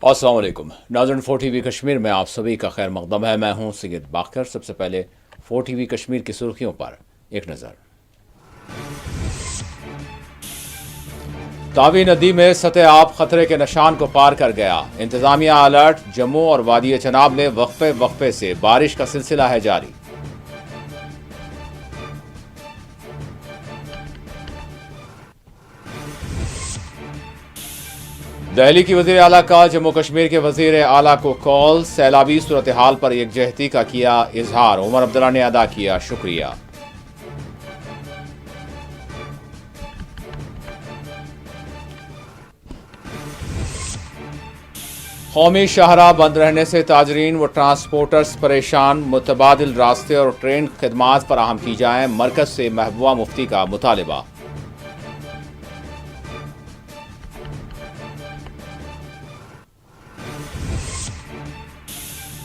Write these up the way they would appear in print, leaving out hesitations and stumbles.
अस्सलाम वालेकुम नाज़रीन, 4 TV कश्मीर में आप सभी का खैर मकदम है। मैं हूं सैयद बाकर। सबसे पहले 4 TV कश्मीर की सुर्खियों पर एक नज़र। तावी नदी में सतह आब खतरे के निशान को पार कर गया। इंतजामिया अलर्ट। जम्मू और वादी चनाब में वक्फे वक्फे से बारिश का सिलसिला है जारी। दिल्ली की वज़ीर आला का जम्मू कश्मीर के वज़ीर आला को कॉल। सैलाबी सूरत हाल पर यकजहती का किया इजहार। उमर अब्दुल्ला ने अदा किया शुक्रिया। कौमी शाहराह बंद रहने से ताजरीन व ट्रांसपोर्टर्स परेशान। मुतबादिल रास्ते और ट्रेन खदमात फराहम की जाएं। मरकज से महबूबा मुफ्ती का मुतालबा।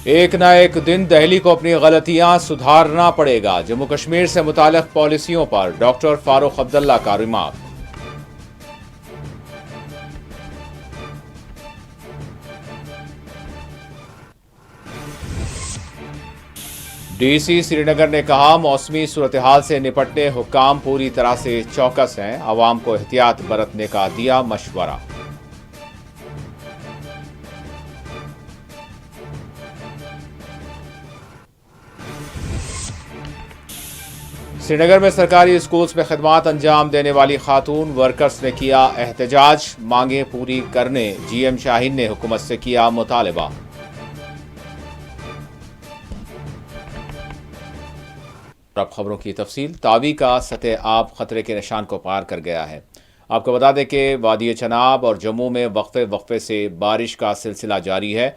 एक न एक दिन दिल्ली को अपनी गलतियां सुधारना पड़ेगा। जम्मू कश्मीर से मुताल्लिक़ पॉलिसियों पर डॉक्टर फारूक अब्दुल्ला का रिमार्क। डीसी श्रीनगर ने कहा, मौसमी सूरत हाल से निपटने हुक्काम पूरी तरह से चौकस हैं। अवाम को एहतियात बरतने का दिया मशवरा। श्रीनगर में सरकारी स्कूल्स में खदमात अंजाम देने वाली खातून वर्कर्स ने किया एहतजाज। मांगे पूरी करने जीएम शाहीन ने हुकूमत से किया मुतालबा। अब खबरों की तफसील। तावी का सतह आब खतरे के निशान को पार कर गया है। आपको बता दें कि वादी चनाब और जम्मू में वक्फे वक्फे से बारिश का सिलसिला जारी है,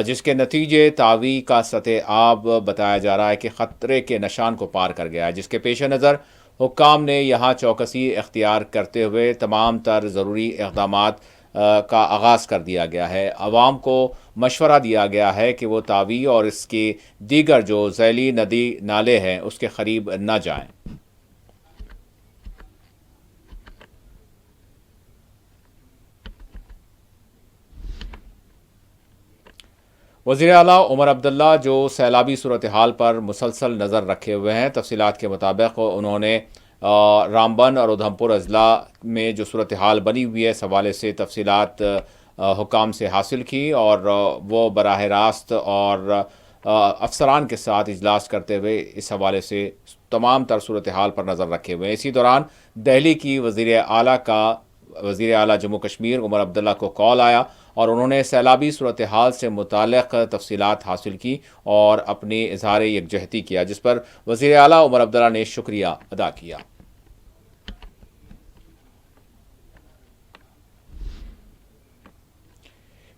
जिसके नतीजे तावी का सतह आब बताया जा रहा है कि खतरे के निशान को पार कर गया है, जिसके पेश नज़र हुक्काम ने यहाँ चौकसी इख्तियार करते हुए तमाम तर ज़रूरी इक़दामात का आगाज़ कर दिया गया है। आवाम को मशवरा दिया गया है कि वो तावी और इसके दीगर जो झैली नदी नाले हैं उसके करीब न जाएं। वज़ीर आला उमर अब्दुल्ला जो सैलाबी सूरत हाल पर मुसलसल नज़र रखे हुए हैं। तफसीलात के मुताबिक उन्होंने रामबन और उधमपुर अजला में जो सूरत हाल बनी हुई है इस हवाले से तफसीलात हुकाम से हासिल की और वो बराह रास्त और अफसरान के साथ इजलास करते हुए इस हवाले से तमाम तर सूरत हाल पर नज़र रखे हुए हैं। इसी दौरान दिल्ली की वज़ीर आला जम्मू कश्मीर उमर अब्दुल्ला को कॉल आया और उन्होंने सैलाबी सूरत हाल से मुताल्लिक़ तफसीलात हासिल की और अपनी इजहार यकजहती किया, जिस पर वज़ीर आला उमर अब्दुल्ला ने शुक्रिया अदा किया।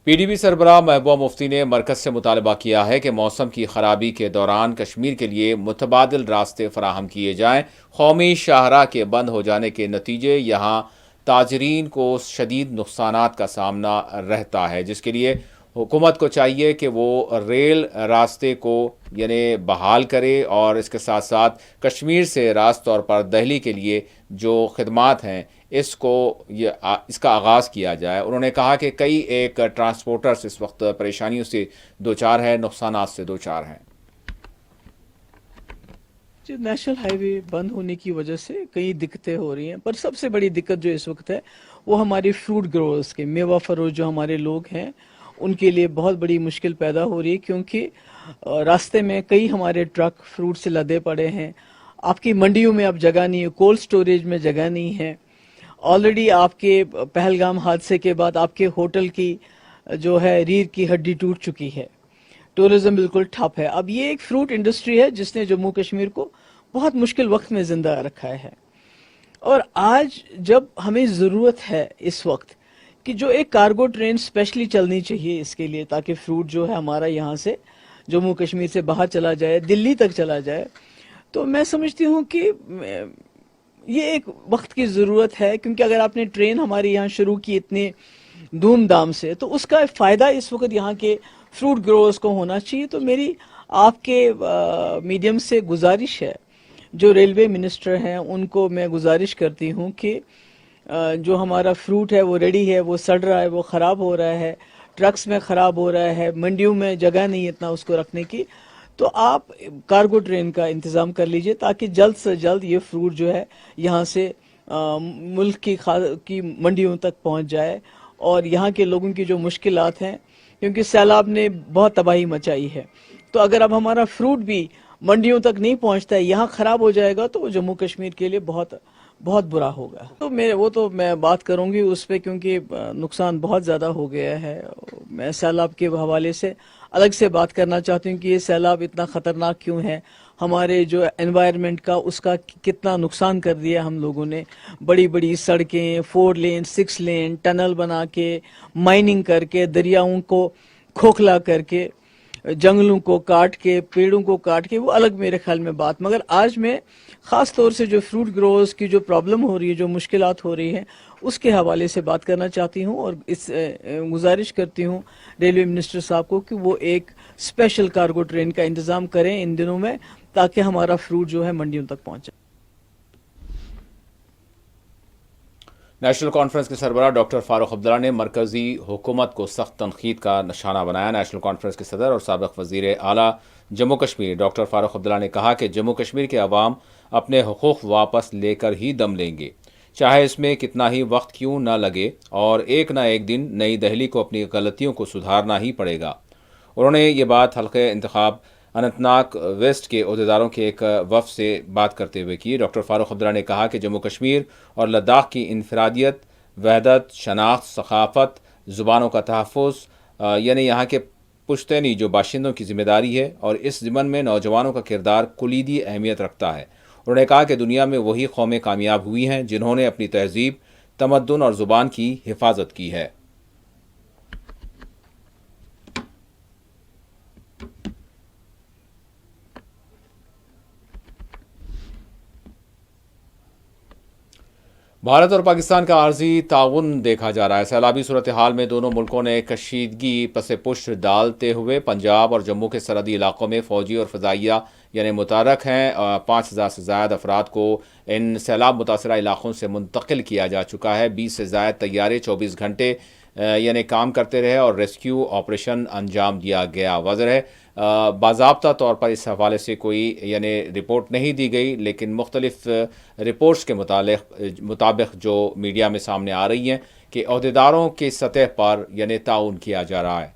पीडीपी सरबराह महबूबा मुफ्ती ने मरकज़ से मुतालबा किया है कि मौसम की खराबी के दौरान कश्मीर के लिए मुतबादिल रास्ते फराहम किए जाएँ। कौमी शाहराह के बंद हो जाने के नतीजे यहाँ ताजरीन को शदीद नुकसानात का सामना रहता है, जिसके लिए हुकूमत को चाहिए कि वो रेल रास्ते को यानी बहाल करे और इसके साथ साथ कश्मीर से रास्त तौर पर दिल्ली के लिए जो खिदमात हैं इसका आगाज़ किया जाए। उन्होंने कहा कि कई एक ट्रांसपोर्टर्स इस वक्त परेशानियों से दो चार हैं, नुकसानात से दो चार हैं। जो नेशनल हाईवे बंद होने की वजह से कई दिक्कतें हो रही हैं, पर सबसे बड़ी दिक्कत जो इस वक्त है वो हमारे फ्रूट ग्रोअर्स के, मेवा फरोश जो हमारे लोग हैं उनके लिए बहुत बड़ी मुश्किल पैदा हो रही है, क्योंकि रास्ते में कई हमारे ट्रक फ्रूट से लदे पड़े हैं। आपकी मंडियों में अब जगह नहीं है, कोल्ड स्टोरेज में जगह नहीं है। ऑलरेडी आपके पहलगाम हादसे के बाद आपके होटल की जो है रीढ़ की हड्डी टूट चुकी है, टूरिज्म बिल्कुल ठप है। अब ये एक फ्रूट इंडस्ट्री है जिसने जम्मू कश्मीर को बहुत मुश्किल वक्त में जिंदा रखा है, और आज जब हमें ज़रूरत है इस वक्त कि जो एक कार्गो ट्रेन स्पेशली चलनी चाहिए इसके लिए, ताकि फ्रूट जो है हमारा यहाँ से जम्मू कश्मीर से बाहर चला जाए, दिल्ली तक चला जाए, तो मैं समझती हूँ कि ये एक वक्त की ज़रूरत है। क्योंकि अगर आपने ट्रेन हमारे यहाँ शुरू की इतने धूमधाम से, तो उसका फ़ायदा इस वक्त यहाँ के फ्रूट ग्रोअर्स को होना चाहिए। तो मेरी आपके मीडियम से गुजारिश है, जो रेलवे मिनिस्टर हैं उनको मैं गुजारिश करती हूँ कि जो हमारा फ्रूट है वो रेडी है, वो सड़ रहा है, वो ख़राब हो रहा है, ट्रक्स में ख़राब हो रहा है, मंडियों में जगह नहीं है इतना उसको रखने की, तो आप कार्गो ट्रेन का इंतज़ाम कर लीजिए ताकि जल्द से जल्द ये फ्रूट जो है यहाँ से मुल्क की मंडियों तक पहुँच जाए और यहाँ के लोगों की जो मुश्किलात हैं, क्योंकि सैलाब ने बहुत तबाही मचाई है, तो अगर अब हमारा फ्रूट भी मंडियों तक नहीं पहुँचता है, यहाँ ख़राब हो जाएगा, तो जम्मू कश्मीर के लिए बहुत बहुत बुरा होगा। तो मैं बात करूंगी उस पे, क्योंकि नुकसान बहुत ज़्यादा हो गया है। मैं सैलाब के हवाले से अलग से बात करना चाहती हूँ कि ये सैलाब इतना ख़तरनाक क्यों है, हमारे जो एनवायरनमेंट का उसका कितना नुकसान कर दिया हम लोगों ने। बड़ी बड़ी सड़कें, 4 लेन 6 लेन टनल बना के, माइनिंग करके, दरियाओं को खोखला करके, जंगलों को काट के, पेड़ों को काट के, वो अलग मेरे ख्याल में बात। मगर आज मैं ख़ास तौर से जो फ्रूट ग्रोअर्स की जो प्रॉब्लम हो रही है, जो मुश्किलात हो रही हैं, उसके हवाले से बात करना चाहती हूँ और इस गुजारिश करती हूँ रेलवे मिनिस्टर साहब को कि वो एक स्पेशल कार्गो ट्रेन का इंतज़ाम करें इन दिनों में, ताकि हमारा फ्रूट जो है मंडियों तक पहुँचे। नेशनल कॉन्फ्रेंस के सरबराह डॉक्टर फारूक अब्दुल्ला ने मरकजी हुकूमत को सख्त तनकीद का निशाना बनाया। नेशनल कॉन्फ्रेंस के सदर और साबिक़ वज़ीर आला जम्मू कश्मीर डॉक्टर फारूक अब्दुल्ला ने कहा कि जम्मू कश्मीर के अवाम अपने हुकूक़ वापस लेकर ही दम लेंगे, चाहे इसमें कितना ही वक्त क्यों न लगे, और एक न एक दिन नई दिल्ली को अपनी गलतियों को सुधारना ही पड़ेगा। उन्होंने ये बात हल्के इंतखाब अनंतनाग वेस्ट के अहदेदारों के एक वफ़द से बात करते हुए की। डॉक्टर फारूक अब्दुल्ला ने कहा कि जम्मू कश्मीर और लद्दाख की इनफरादियत, वहदत, शनाख्त, सकाफ़त, ज़ुबानों का तहफ़्फ़ुज़, यानी यहाँ के पुश्तैनी जो बाशिंदों की ज़िम्मेदारी है, और इस ज़िमन में नौजवानों का किरदार कुलीदी अहमियत रखता है। उन्होंने कहा कि दुनिया में वही कौमें कामयाब हुई हैं जिन्होंने अपनी तहज़ीब, तमद्दुन और ज़ुबान की हिफाजत की है। भारत और पाकिस्तान का आर्जी ताउन देखा जा रहा है। सैलाबी सूरत हाल में दोनों मुल्कों ने कशीदगी पसे पुष्ट डालते हुए पंजाब और जम्मू के सरहदी इलाकों में फ़ौजी और फ़ज़ाइया यानी मुतारक हैं। 5000 से ज़्यादा अफराद को इन सैलाब मुतासरा इलाकों से मुंतकिल किया जा चुका है। 20 से ज़्यादा तैयारे 24 घंटे यानी काम करते रहे और रेस्क्यू ऑपरेशन अंजाम दिया गया। वज़र है बाज़ाब्ता तौर पर इस हवाले से कोई यानी रिपोर्ट नहीं दी गई, लेकिन मुख्तलिफ रिपोर्ट्स के मुताबिक जो मीडिया में सामने आ रही हैं कि अहदेदारों की सतह पर यानी ताउन किया जा रहा है।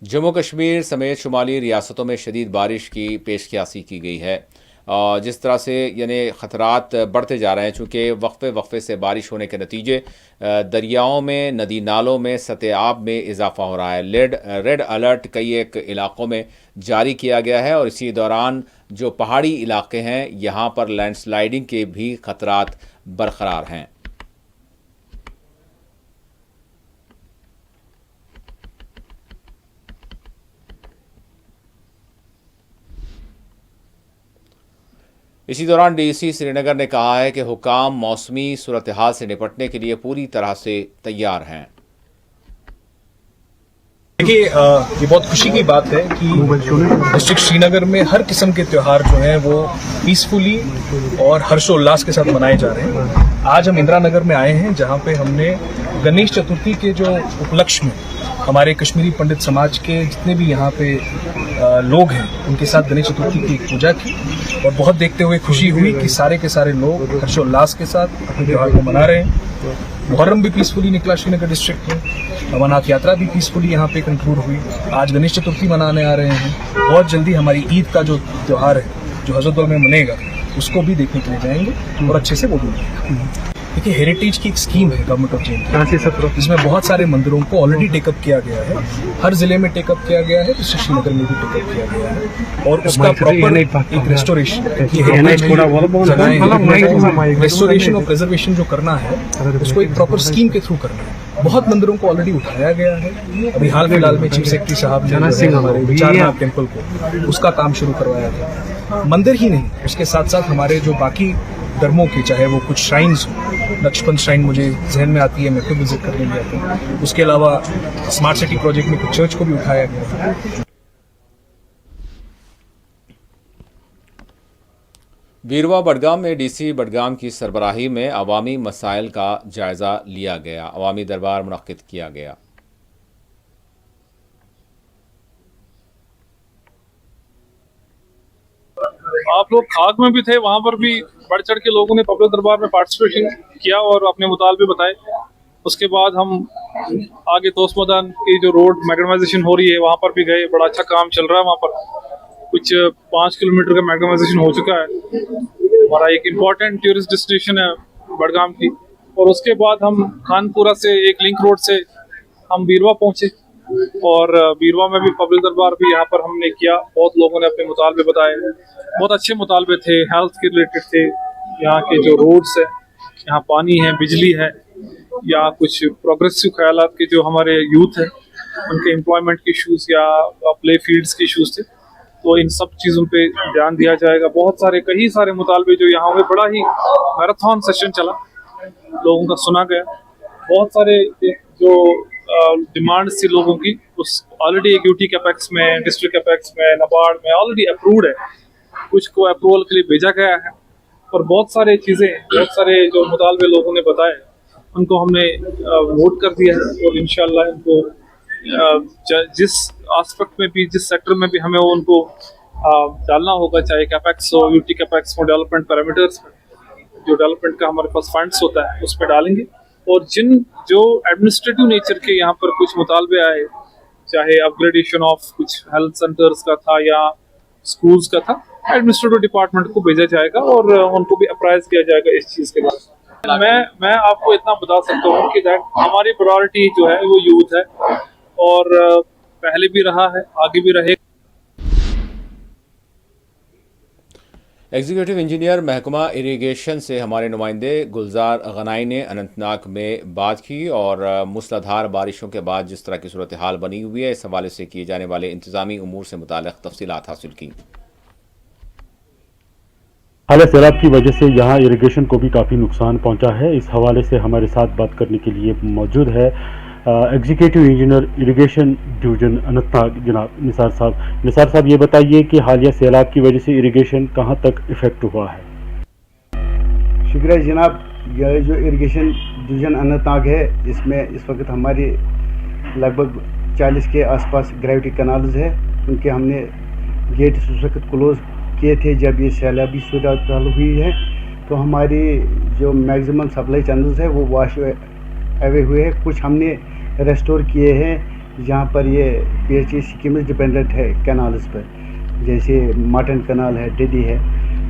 जम्मू कश्मीर समेत शुमाली रियासतों में शदीद बारिश की पेशकयासी की गई है। जिस तरह से यानी ख़तरात बढ़ते जा रहे हैं, चूँकि वक्फे से बारिश होने के नतीजे दरियाओं में, नदी नालों में सतह आब में इजाफा हो रहा है। रेड अलर्ट कई एक इलाकों में जारी किया गया है और इसी दौरान जो पहाड़ी इलाके हैं यहाँ पर लैंडस्लाइडिंग के भी ख़तरात बरकरार हैं। इसी दौरान डीसी श्रीनगर ने कहा है कि हुकाम मौसमी सूरत हाल से निपटने के लिए पूरी तरह से तैयार हैं। देखिए, ये बहुत खुशी की बात है कि डिस्ट्रिक्ट श्रीनगर में हर किस्म के त्यौहार जो हैं वो पीसफुली और हर्षोल्लास के साथ मनाए जा रहे हैं। आज हम इंदिरा नगर में आए हैं, जहां पे हमने गणेश चतुर्थी के जो उपलक्ष्य में हमारे कश्मीरी पंडित समाज के जितने भी यहाँ पे लोग हैं उनके साथ गणेश चतुर्थी की पूजा की, और बहुत देखते हुए खुशी हुई कि सारे के सारे लोग हर्षोल्लास के साथ अपने त्यौहार को मना रहे हैं। मुहर्रम भी पीसफुली निकला श्रीनगर डिस्ट्रिक्ट में, अमरनाथ यात्रा भी पीसफुली यहाँ पे कंक्लूड हुई। आज गणेश चतुर्थी मनाने आ रहे हैं। बहुत जल्दी हमारी ईद का जो त्यौहार है जो हजरतबल में मनेगा उसको भी देखने के लिए जाएंगे और अच्छे से वो भी मनेगा। देखिए, हेरिटेज की एक स्कीम है गवर्नमेंट ऑफ इंडिया, जिसमें बहुत सारे मंदिरों को ऑलरेडी टेकअप किया गया है। हर जिले में टेकअप किया गया है, डिस्ट्रिक्ट श्रीनगर में भी टेकअप किया गया है, और उसका प्रॉपर एक रेस्टोरेशन रेस्टोरेशन और प्रिजर्वेशन जो करना है उसको एक प्रॉपर स्कीम के थ्रू करना है। बहुत मंदिरों को ऑलरेडी उठाया गया है। अभी हाल फिलहाल में चीफ सेक्रेटरी साहब ने हमारे विचारनाथ टेम्पल को उसका काम शुरू करवाया था। मंदिर ही नहीं, उसके साथ साथ हमारे जो बाकी धर्मों के, चाहे वो कुछ श्राइन्स हो, लक्ष्मण श्राइन मुझे जहन में आती है, मैं खुद विजिट करने गया था। उसके अलावा स्मार्ट सिटी प्रोजेक्ट में कुछ चर्च को भी उठाया गया था। بیروا بڈگام میں ڈی سی بڈگام کی سربراہی میں عوامی مسائل کا جائزہ لیا گیا، عوامی دربار منعقد کیا گیا۔ آپ لوگ خاک میں بھی تھے، وہاں پر بھی بڑھ چڑھ کے لوگوں نے پبلک دربار میں پارٹیسپیشن کیا اور اپنے مطالبے بتائے۔ اس کے بعد ہم آگے توس میدان کی جو روڈ میگنمائزیشن ہو رہی ہے وہاں پر بھی گئے، بڑا اچھا کام چل رہا ہے، وہاں پر کچھ 5 کلومیٹر کا میگنمائزیشن ہو چکا ہے۔ ہمارا ایک امپورٹنٹ ٹورسٹ ڈیسٹینیشن ہے بڈگام کی۔ اور اس کے بعد ہم خان پورہ سے ایک لنک روڈ سے ہم بیروا پہنچے، اور بیروا میں بھی پبلک دربار بھی یہاں پر ہم نے کیا۔ بہت لوگوں نے اپنے مطالبے بتائے، بہت اچھے مطالبے تھے، ہیلتھ کے ریلیٹڈ تھے، یہاں کے جو روڈس ہیں، یہاں پانی ہے، بجلی ہے، یا کچھ پروگریسو خیالات کے جو ہمارے یوتھ ہیں ان کے امپلائمنٹ کے ایشوز یا پلے فیلڈس کے ایشوز تھے، تو ان سب چیزوں پہ دھیان دیا جائے گا۔ بہت سارے کئی سارے مطالبے جو یہاں ہوئے، بڑا ہی میراتھن سیشن چلا، لوگوں کا سنا گیا۔ بہت سارے جو ڈیمانڈس تھی لوگوں کی، اس آلریڈی ایک یوٹی کیپیکس میں، ڈسٹرکٹ کیپیکس میں، نبارڈ میں آلریڈی اپروڈ ہے، کچھ کو اپروول کے لیے بھیجا گیا ہے، اور بہت سارے چیزیں، بہت سارے جو مطالبے لوگوں نے بتائے ان کو ہم نے ووٹ کر دیا ہے، اور انشاءاللہ ان کو جس آسپیکٹ میں بھی، جس سیکٹر میں بھی ہمیں ان کو ڈالنا ہوگا، چاہے کیپیکس ہو، یوٹی کیپیکس ہو، ڈیولپمنٹ پیرامیٹرز میں جو ڈیولپمنٹ کا ہمارے پاس فنڈس ہوتا ہے اس پہ ڈالیں گے۔ اور جو ایڈمنسٹریٹو نیچر کے یہاں پر کچھ مطالبے آئے، چاہے اپ گریڈیشن آف کچھ ہیلتھ سینٹرز کا تھا یا اسکولز کا تھا، ایڈمنسٹریٹو ڈپارٹمنٹ کو بھیجا جائے گا اور ان کو بھی اپرائز کیا جائے گا اس چیز کے بعد۔ میں آپ کو اتنا بتا سکتا ہوں کہ ہماری پرائورٹی جو ہے وہ یوتھ ہے، اور پہلے بھی رہا ہے، آگے بھی رہے گا۔ ایگزیکٹو انجینئر محکمہ اریگیشن سے ہمارے نمائندے گلزار غنائی نے اننت ناگ میں بات کی اور موسلادھار بارشوں کے بعد جس طرح کی صورتحال بنی ہوئی ہے اس حوالے سے کیے جانے والے انتظامی امور سے متعلق تفصیلات حاصل کی۔ حالیہ سیلاب کی وجہ سے یہاں اریگیشن کو بھی کافی نقصان پہنچا ہے۔ اس حوالے سے ہمارے ساتھ بات کرنے کے لیے موجود ہے executive engineer irrigation division Anantnag جناب نثار صاحب۔ نثار صاحب، یہ بتائیے کہ حالیہ سیلاب کی وجہ سے اریگیشن کہاں تک افیکٹ ہوا ہے؟ شکریہ جناب۔ یہ جو اریگیشن ڈویژن اننت ناگ ہے، اس میں اس وقت ہماری لگ بھگ 40 کے آس پاس گریوٹی کنالز ہے، کیونکہ ہم نے گیٹ اس وقت کلوز کیے تھے جب یہ سیلابی صورتحال ہوئی ہے، تو ہماری جو میگزیمم سپلائی چینلز ہے وہ واش اوے ہوئے ہیں۔ کچھ ہم نے ریسٹور کیے ہیں جہاں پر یہ P H E schemes dependent ہے کینالز پر، جیسے ماٹن کنال ہے، ڈیڈی ہے،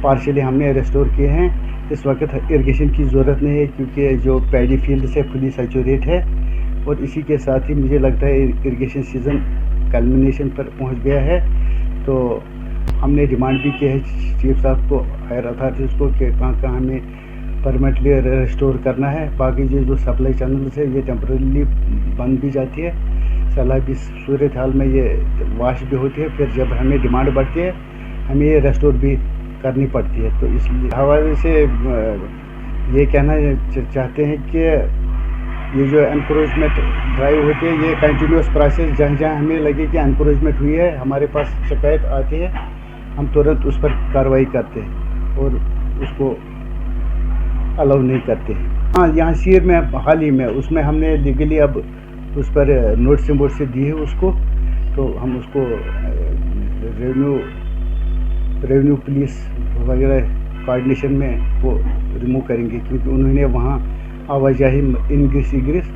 پارشلی ہم نے ریسٹور کیے ہیں۔ اس وقت اریگیشن کی ضرورت نہیں ہے کیونکہ جو پیڈی فیلڈ سے فلی سیچوریٹ ہے، اور اسی کے ساتھ ہی مجھے لگتا ہے اریگیشن سیزن کلمنیشن پر پہنچ گیا ہے۔ تو ہم نے ڈیمانڈ بھی کی ہے چیف صاحب کو، ہائر اتھارٹیز کو، کہ کہاں کہاں ہمیں پرمنٹلی ریسٹور کرنا ہے۔ باقی جو سپلائی چینلز ہے یہ ٹیمپرریلی بند بھی جاتی ہے، سیلابی صورتحال میں یہ واش بھی ہوتی ہے، پھر جب ہمیں ڈیمانڈ بڑھتی ہے ہمیں یہ ریسٹور بھی کرنی پڑتی ہے۔ تو اس حوالے سے یہ کہنا چاہتے ہیں کہ یہ جو انکروچمنٹ ڈرائیو ہوتی ہے یہ کنٹینیوس پروسیس، جہاں جہاں ہمیں لگے کہ انکروچمنٹ ہوئی ہے ہمارے پاس شکایت آتی ہے، ہم ترنت اس پر کارروائی کرتے ہیں اور اس کو الاؤ نہیں کرتے ہیں۔ ہاں، یہاں سیر میں حال ہی میں اس میں ہم نے لیگلی اب اس پر نوٹس سے دی ہے اس کو، تو ہم اس کو ریونیو پولیس وغیرہ کوآرڈینیشن میں وہ ریموو کریں گے، کیونکہ انہوں نے وہاں آواجاہی انگریس اگریس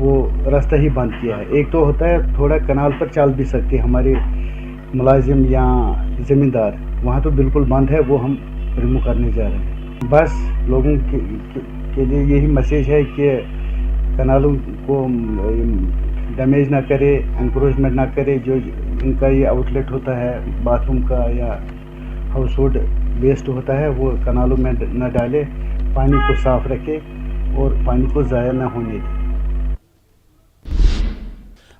وہ راستہ ہی بند کیا ہے۔ ایک تو ہوتا ہے تھوڑا کنال پر چل بھی سکتے ہمارے ملازم یا زمیندار، وہاں تو بالکل بند ہے، وہ ہم ریموو کرنے جا رہے ہیں۔ بس لوگوں کے لیے یہی میسیج ہے کہ کنالوں کو ڈیمیج نہ کرے، انکروچمنٹ نہ کرے، جو ان کا یہ آؤٹ لیٹ ہوتا ہے باتھ روم کا یا ہاؤس ہولڈ ویسٹ ہوتا ہے وہ کنالوں میں نہ ڈالے، پانی کو صاف رکھے اور پانی کو ضائع نہ ہونے دے۔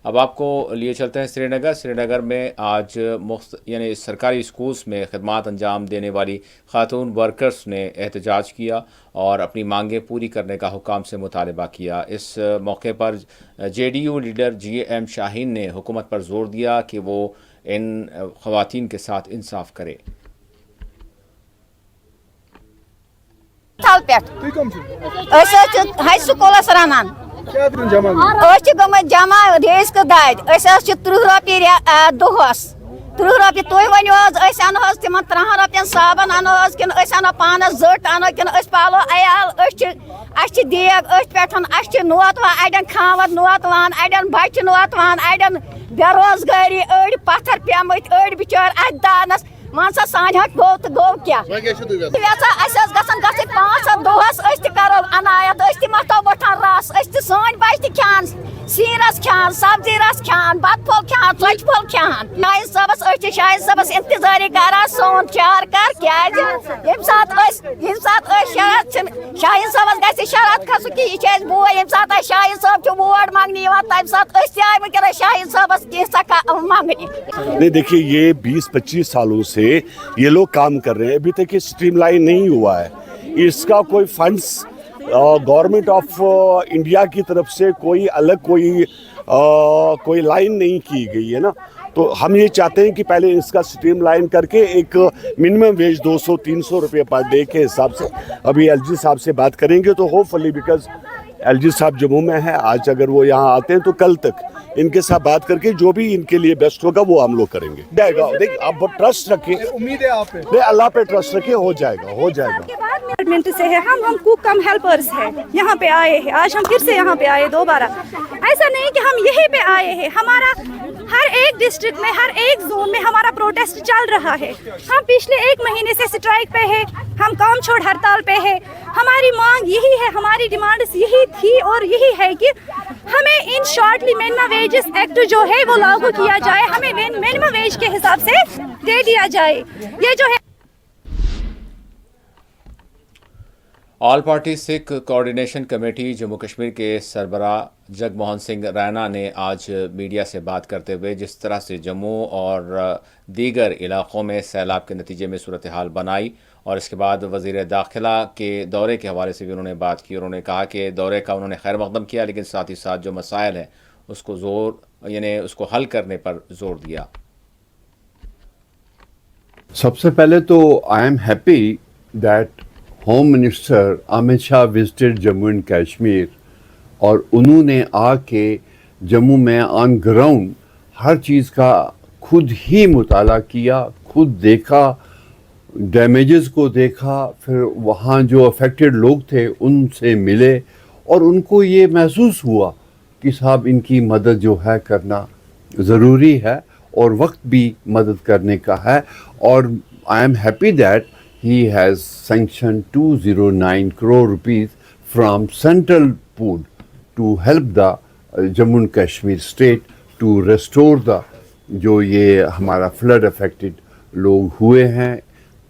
اب آپ کو لیے چلتے ہیں سری نگر میں آج یعنی سرکاری اسکولز میں خدمات انجام دینے والی خاتون ورکرز نے احتجاج کیا اور اپنی مانگیں پوری کرنے کا حکام سے مطالبہ کیا۔ اس موقع پر J D U leader G M Shaheen نے حکومت پر زور دیا کہ وہ ان خواتین کے ساتھ انصاف کرے۔ हाई स्कूलस रनान जमा रेस दाद 30 रॉपये दोहस 30 रॉपये तुम वनो अनो तम 30 रॉपयन साबन अनो कि अनो पानस जट अनो कि पालो अयाल देग पे नोत वान अड़न खावत नोत वान अड़न बच्चे नोत वान अड़न बेरोजगारी अड़ पत्थर पेमत अड़ बिचार अत दानस मान सा सान गो तो गो क्या गसन 500 दोहस करो अनायत मतो बठान रस सान बच्चे खान सीनस खान सब्जी रस खान बत फल खान चोच फल खान शाहिद सबस इंतजारी करान सोन चार कर क्या सात शाहिद सबस ग शरारत खस कि यह बोय ये सात शाहिद साहब वोट मांगने तम सात आए वनस शाहिद सबस मांगने। नहीं देखिए, ये 20-25 सालों से ये लोग काम कर रहे हैं, अभी तक ये स्ट्रीमलाइन नहीं हुआ है। इसका कोई फंड्स गवर्नमेंट ऑफ इंडिया की तरफ से कोई अलग कोई लाइन नहीं की गई है ना। तो हम ये चाहते हैं कि पहले इसका स्ट्रीमलाइन करके एक मिनिमम वेज 200-300 रुपये पर डे के हिसाब से अभी एलजी साहब से बात करेंगे। तो होपफुली, बिकॉज एलजी साहब जम्मू में है, आज अगर वो यहाँ आते हैं तो कल तक इनके साथ बात करके जो भी इनके लिए बेस्ट होगा वो हम लोग करेंगे। जाएगा, देख आप ट्रस्ट रखें, उम्मीद है आप पे, नहीं अल्लाह पे ट्रस्ट रखें, हो जाएगा। डिपार्टमेंट से है, हम कुक कम हेल्पर्स हैं, यहाँ पे आए हैं, आज हम फिर से यहाँ पे आए दोबारा। ऐसा नहीं कि हम यहीं पे आए हैं, हमारा हर एक डिस्ट्रिक्ट में हर एक जोन में हमारा प्रोटेस्ट चल रहा है। हम पिछले 1 महीने से स्ट्राइक पे है, हम काम छोड़ हड़ताल पे है। हमारी मांग यही है, हमारी डिमांड्स यही थी और यही है कि हमें इन शॉर्टली मिनिमम वेजेस एक्ट जो है वो लागू किया जाए, हमें मिनिमम वेज के हिसाब से दे दिया जाए। ये जो है all party Sikh coordination committee Jammu Kashmir के सरबराह जगमोहन सिंह रैना ने आज मीडिया से बात करते हुए जिस तरह से जम्मू और दीगर इलाक़ों में सैलाब के नतीजे में सूरत हाल बनाई और इसके बाद वज़ीर दाखिला के दौरे के हवाले से भी उन्होंने बात की। उन्होंने कहा कि दौरे का उन्होंने खैर मकदम किया, लेकिन साथ ही साथ जो मसाइल हैं उसको हल करने पर जोर दिया। सबसे पहले तो I am happy that home minister Amit Shah visited Jammu and Kashmir और उन्होंने आके जम्मू में ऑन ग्राउंड हर चीज़ का खुद ही मुताला किया, खुद देखा, डैमेजेस को देखा, फिर वहाँ जो अफेक्टेड लोग थे उनसे मिले और उनको ये महसूस हुआ कि साहब इनकी मदद जो है करना ज़रूरी है और वक्त भी मदद करने का है। और I am happy that he has sanctioned 209 crore rupees from central pool to help the Jammu and Kashmir state to restore the जो ये हमारा फ्लड अफेक्टेड लोग हुए हैं।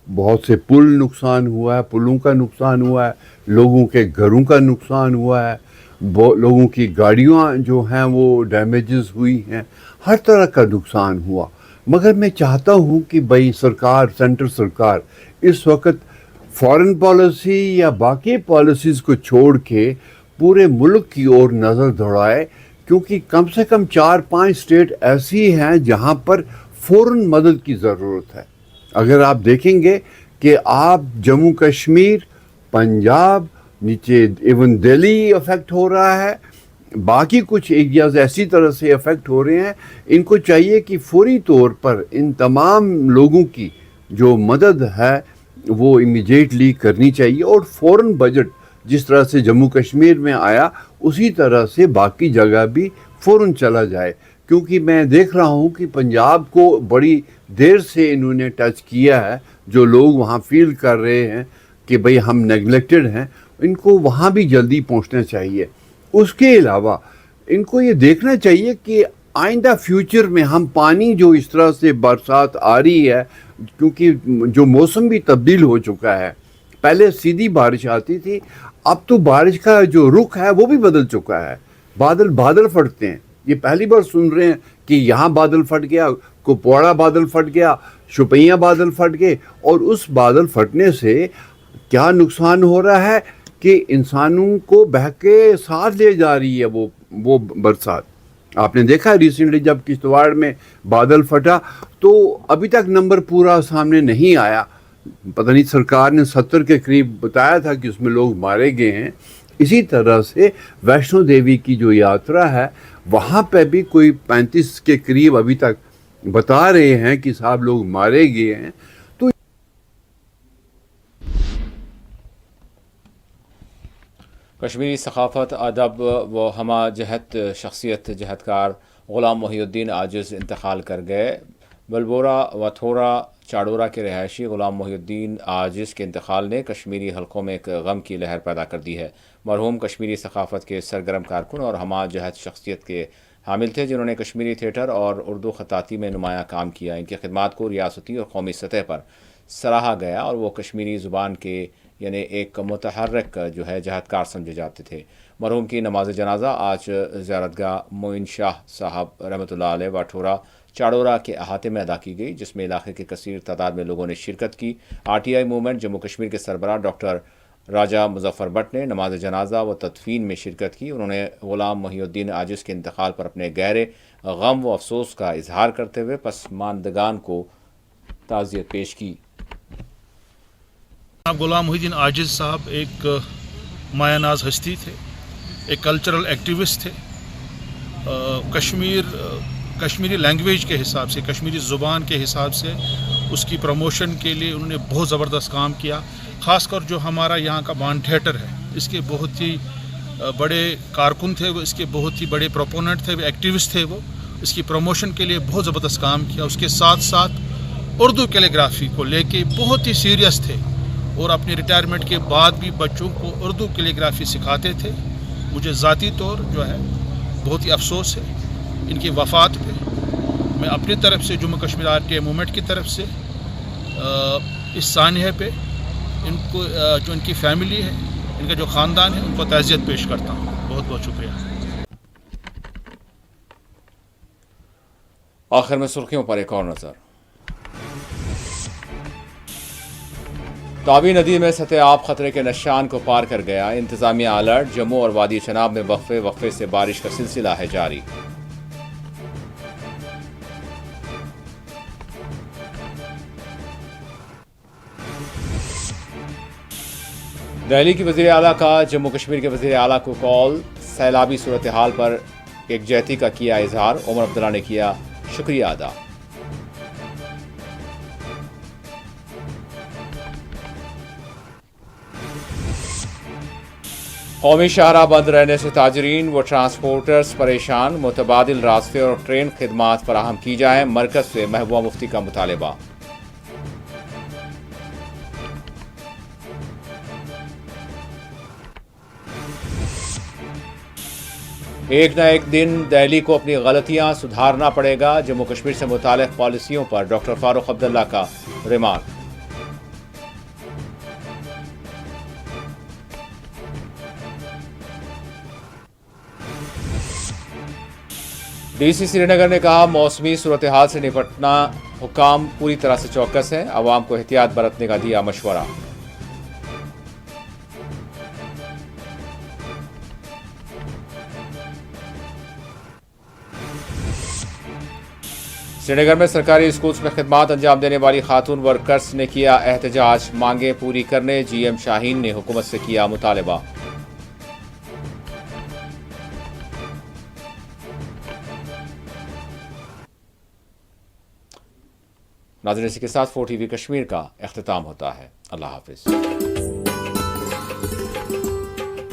बहुत से पुल नुकसान हुआ है, पुलों का नुकसान हुआ है, लोगों के घरों का नुकसान हुआ है, लोगों की गाड़ियाँ जो हैं वो डैमेजेस हुई हैं, हर तरह का नुकसान हुआ। मगर मैं चाहता हूँ कि भाई सरकार, सेंट्रल सरकार इस वक्त फॉरेन पॉलिसी या बाकी पॉलिसीज़ को छोड़ के पूरे मुल्क की ओर नज़र दौड़ाए, क्योंकि कम से कम 4-5 स्टेट ऐसी हैं जहाँ पर फ़ौरन मदद की ज़रूरत है। अगर आप देखेंगे कि आप जम्मू कश्मीर, पंजाब, नीचे इवन दिल्ली अफेक्ट हो रहा है, बाकी कुछ एरियाज़ ऐसी तरह से अफेक्ट हो रहे हैं। इनको चाहिए कि फौरी तौर पर इन तमाम लोगों की जो मदद है वो इमीडिएटली करनी चाहिए और फ़ौरन बजट जिस तरह से जम्मू कश्मीर में आया उसी तरह से बाकी जगह भी फ़ौरन चला जाए। क्योंकि मैं देख रहा हूँ कि पंजाब को बड़ी देर से इन्होंने टच किया है, जो लोग वहाँ फील कर रहे हैं कि भाई हम नेगलेक्टेड हैं, इनको वहाँ भी जल्दी पहुँचना चाहिए। उसके अलावा इनको ये देखना चाहिए कि आइंदा फ्यूचर में हम पानी जो इस तरह से बरसात आ रही है, क्योंकि जो मौसम भी तब्दील हो चुका है, पहले सीधी बारिश आती थी, अब तो बारिश का जो रुख है वो भी बदल चुका है। बादल फटते हैं, ये पहली बार सुन रहे हैं कि यहाँ बादल फट गया, कुपवाड़ा बादल फट गया, शुपैया बादल फट गए। और उस बादल फटने से क्या नुकसान हो रहा है कि इंसानों को बह के साथ ले जा रही है वो बरसात। आपने देखा रिसेंटली जब किश्तवाड़ में बादल फटा तो अभी तक नंबर पूरा सामने नहीं आया, पता नहीं सरकार ने 70 के करीब बताया था कि उसमें लोग मारे गए हैं। इसी तरह से वैष्णो देवी की जो यात्रा है वहाँ पे भी कोई 35 के करीब अभी तक बता रहे हैं कि साहब लोग मारे गए हैं। तो कश्मीरी सकाफ़त, अदब व हमा जहत शख्सियत जहतकार ग़ुलाम मोहिउद्दीन आजिज़ इंतकाल कर गए। बलबोरा वथोरा चाड़ोरा के रहायशी ग़ुलाम मोहिउद्दीन आजिज़ के इंतकाल ने कश्मीरी हलकों में एक गम की लहर पैदा कर दी है। मरहूम कश्मीरी सकाफ़त के सरगर्म कारकुन और हमा जहत शख्सियत के हामिल थे, जिन्होंने कश्मीरी थिएटर और उर्दू ख़ताती में नुमाया काम किया। इनकी खिदमात को रियासती और कौमी सतह पर सराहा गया और वो कश्मीरी ज़ुबान के यानी एक मुतहर्रिक जो है जहतकार समझे जाते थे। मरहूम की नमाज जनाजा आज ज़ियारतगाह मोइन शाह साहब रहमतुल्लाह अलैह वाठोरा चाड़ोरा के अहाते में अदा की गई, जिसमें इलाके के कसीर तादाद में लोगों ने शिरकत की। RTI मूवमेंट जम्मू कश्मीर के सरबराह डॉक्टर राजा मुजफ्फर भट्ट ने नमाज जनाजा व तदफीन में शिरकत की। उन्होंने ग़ुलाम मोहिउद्दीन आजिज़ के इंतकाल पर अपने गहरे गम व अफसोस का इजहार करते हुए पसमानदगान को ताज़ियत पेश की। ग़ुलाम मोहिउद्दीन आजिज़ साहब एक मायानाज हस्ती थे, एक कल्चरल एक्टिविस्ट थे। कश्मीरी लैंग्वेज के हिसाब से, कश्मीरी ज़ुबान के हिसाब से उसकी प्रमोशन के लिए उन्होंने बहुत ज़बरदस्त काम किया। ख़ासकर जो हमारा यहाँ का बान थिएटर है, इसके बहुत ही बड़े कारकुन थे वो, इसके बहुत ही बड़े प्रोपोनेंट थे, वो एक्टिविस्ट थे। वो इसकी प्रमोशन के लिए बहुत ज़बरदस्त काम किया। उसके साथ साथ उर्दू कैलीग्राफी को लेके बहुत ही सीरियस थे और अपने रिटायरमेंट के बाद भी बच्चों को उर्दू कैलीग्राफी सिखाते थे। मुझे ज़ाती तौर जो है बहुत ही अफसोस है इनकी वफ़ात पे। मैं अपनी तरफ से जम्मू कश्मीर RTI मूवमेंट की तरफ से इस सानिया पे इनको जो इनकी फैमिली है, इनका जो ख़ानदान है, उनको ताज़ियत पेश करता हूँ। बहुत बहुत शुक्रिया। आखिर में सुर्खियों पर एक और नज़र। तावी नदी में सतह आब खतरे के निशान को पार कर गया। इंतजामिया अलर्ट। जम्मू और वादी चनाब में वक्फे से बारिश का सिलसिला है जारी। दिल्ली की वज़ीर आला का जम्मू कश्मीर के वज़ीर आला को कॉल। सैलाबी सूरत हाल पर एकजहती का किया इजहार। उमर अब्दुल्ला ने किया शुक्रिया अदा। कौमी शाहराह बंद रहने से ताजरीन व ट्रांसपोर्टर्स परेशान। मुतबादिल रास्ते और ट्रेन खिदमात फराहम की जाएँ। मरकज़ से महबूबा मुफ्ती का मुतालबा। एक न एक दिन दिल्ली को अपनी गलतियां सुधारना पड़ेगा। जम्मू कश्मीर से मुताल्लिक़ पॉलिसियों पर डॉक्टर फारूक अब्दुल्ला का रिमार्क। DC श्रीनगर ने कहा मौसमी सूरत हाल से निपटना हुकाम पूरी तरह से चौकस है। अवाम को एहतियात बरतने का दिया मशवरा। श्रीनगर में सरकारी स्कूल्स में खिदमात अंजाम देने वाली खातून वर्कर्स ने किया एहतजाज। मांगे पूरी करने GM शाहीन ने हुकूमत से किया मुतालबा। नाज़रीन, इसी के साथ 4TV कश्मीर का इख्तिताम होता है। अल्लाह हाफिज।